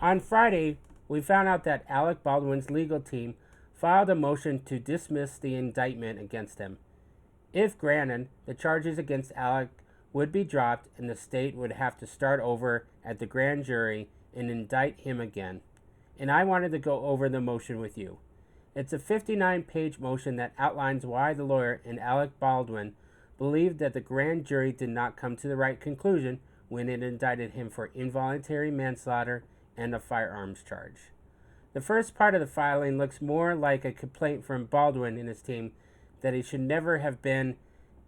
On Friday, we found out that Alec Baldwin's legal team filed a motion to dismiss the indictment against him. If granted, the charges against Alec would be dropped and the state would have to start over at the grand jury and indict him again. And I wanted to go over the motion with you. It's a 59-page motion that outlines why the lawyer and Alec Baldwin believed that the grand jury did not come to the right conclusion when it indicted him for involuntary manslaughter and a firearms charge. The first part of the filing looks more like a complaint from Baldwin and his team that he should never have been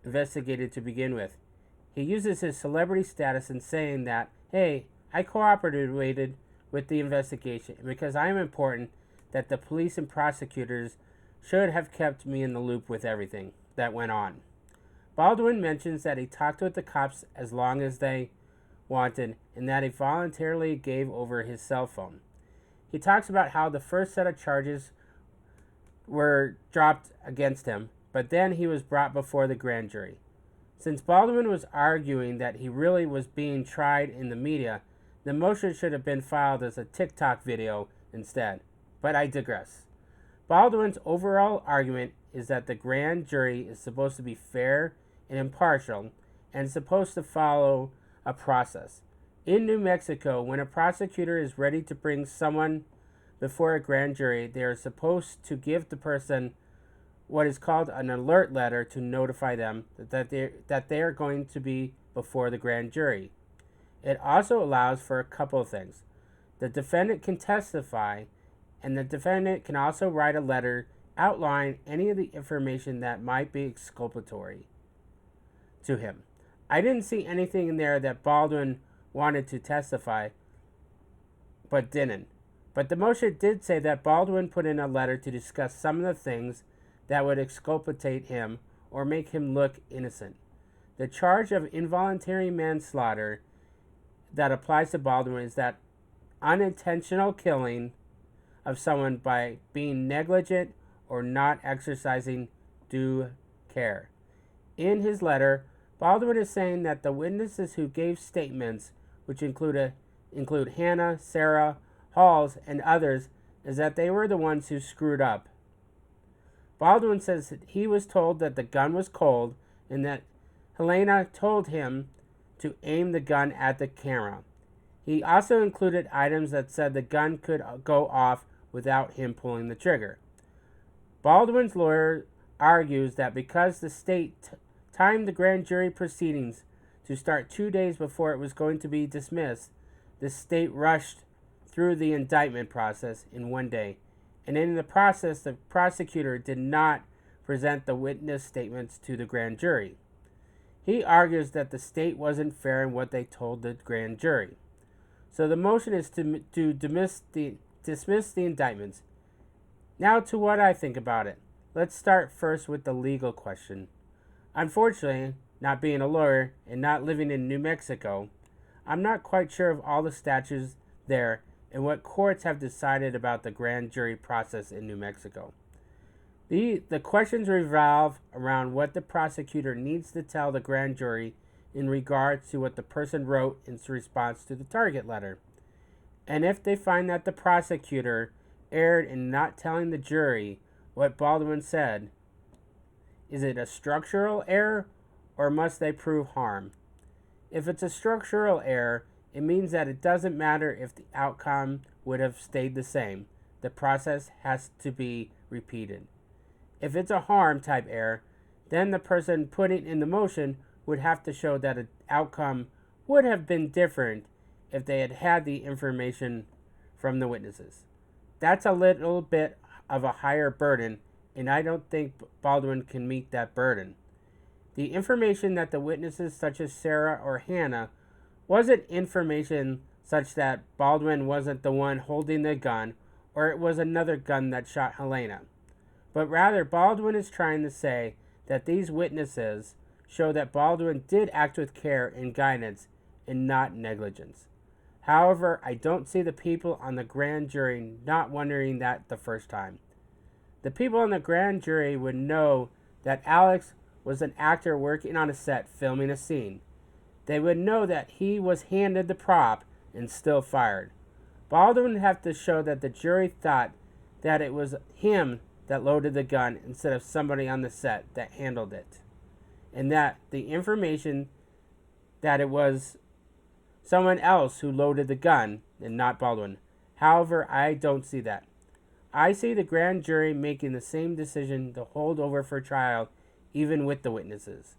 investigated to begin with. He uses his celebrity status in saying that, hey, I cooperated with the investigation because I am important, that the police and prosecutors should have kept me in the loop with everything that went on. Baldwin mentions that he talked with the cops as long as they wanted and that he voluntarily gave over his cell phone. He talks about how the first set of charges were dropped against him, but then he was brought before the grand jury. Since Baldwin was arguing that he really was being tried in the media, the motion should have been filed as a TikTok video instead. But I digress. Baldwin's overall argument is that the grand jury is supposed to be fair and impartial and supposed to follow a process. In New Mexico, when a prosecutor is ready to bring someone before a grand jury, they are supposed to give the person what is called an alert letter to notify them that they are going to be before the grand jury. It also allows for a couple of things. The defendant can testify, and the defendant can also write a letter outlining any of the information that might be exculpatory to him. I didn't see anything in there that Baldwin wanted to testify, but didn't. But the motion did say that Baldwin put in a letter to discuss some of the things that would exculpate him or make him look innocent. The charge of involuntary manslaughter that applies to Baldwin is that unintentional killing of someone by being negligent or not exercising due care. In his letter, Baldwin is saying that the witnesses who gave statements, which include Hannah, Sarah, Halls, and others, is that they were the ones who screwed up. Baldwin says that he was told that the gun was cold and that Helena told him to aim the gun at the camera. He also included items that said the gun could go off without him pulling the trigger. Baldwin's lawyer argues that because the state timed the grand jury proceedings to start 2 days before it was going to be dismissed, the state rushed through the indictment process in 1 day, and in the process the prosecutor did not present the witness statements to the grand jury. He argues that the state wasn't fair in what they told the grand jury. So the motion is to dismiss the indictments. Now to what I think about it. Let's start first with the legal question. Unfortunately, not being a lawyer and not living in New Mexico, I'm not quite sure of all the statutes there and what courts have decided about the grand jury process in New Mexico. The questions revolve around what the prosecutor needs to tell the grand jury in regards to what the person wrote in response to the target letter. And if they find that the prosecutor erred in not telling the jury what Baldwin said, is it a structural error or must they prove harm? If it's a structural error, it means that it doesn't matter if the outcome would have stayed the same. The process has to be repeated. If it's a harm type error, then the person putting in the motion would have to show that an outcome would have been different if they had had the information from the witnesses. That's a little bit of a higher burden, and I don't think Baldwin can meet that burden. The information that the witnesses such as Sarah or Hannah wasn't information such that Baldwin wasn't the one holding the gun or it was another gun that shot Helena. But rather, Baldwin is trying to say that these witnesses show that Baldwin did act with care and guidance and not negligence. However, I don't see the people on the grand jury not wondering that the first time. The people on the grand jury would know that Alex was an actor working on a set filming a scene. They would know that he was handed the prop and still fired. Baldwin would have to show that the jury thought that it was him that loaded the gun instead of somebody on the set that handled it, and that the information that it was someone else who loaded the gun and not Baldwin. However, I don't see that. I see the grand jury making the same decision to hold over for trial even with the witnesses.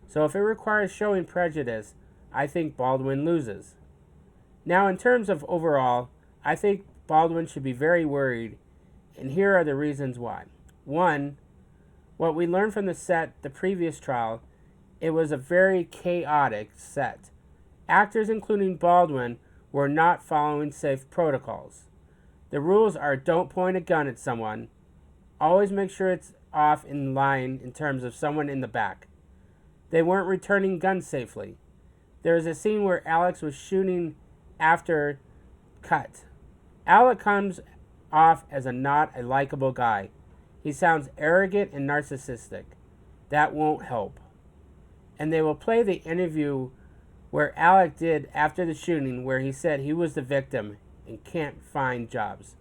So if it requires showing prejudice, I think Baldwin loses. Now, in terms of overall, I think Baldwin should be very worried, and here are the reasons why. One, what we learned from the previous trial, it was a very chaotic set. Actors, including Baldwin, were not following safe protocols. The rules are don't point a gun at someone, always make sure it's off in line in terms of someone in the back. They weren't returning guns safely. There was a scene where Alex was shooting after cut. Alec comes off as not a likable guy. He sounds arrogant and narcissistic. That won't help. And they will play the interview where Alec did after the shooting where he said he was the victim and can't find jobs.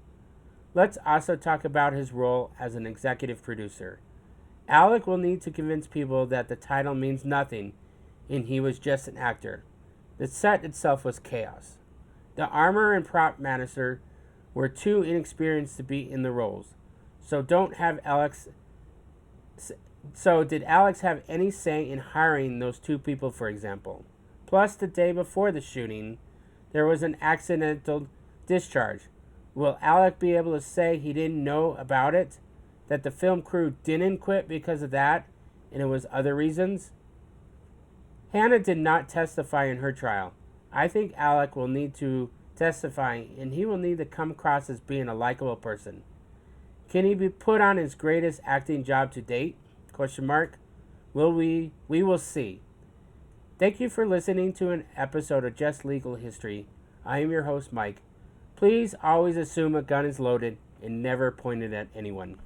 Let's also talk about his role as an executive producer. Alec will need to convince people that the title means nothing and he was just an actor. The set itself was chaos. The armor and prop manager were too inexperienced to be in the roles. So did Alex have any say in hiring those two people, for example? Plus, the day before the shooting, there was an accidental discharge. Will Alec be able to say he didn't know about it? That the film crew didn't quit because of that, and it was other reasons? Hannah did not testify in her trial. I think Alec will need to testify, and he will need to come across as being a likable person. Can he be put on his greatest acting job to date? We will see. Thank you for listening to an episode of Just Legal History. I am your host, Mike. Please always assume a gun is loaded and never point it at anyone.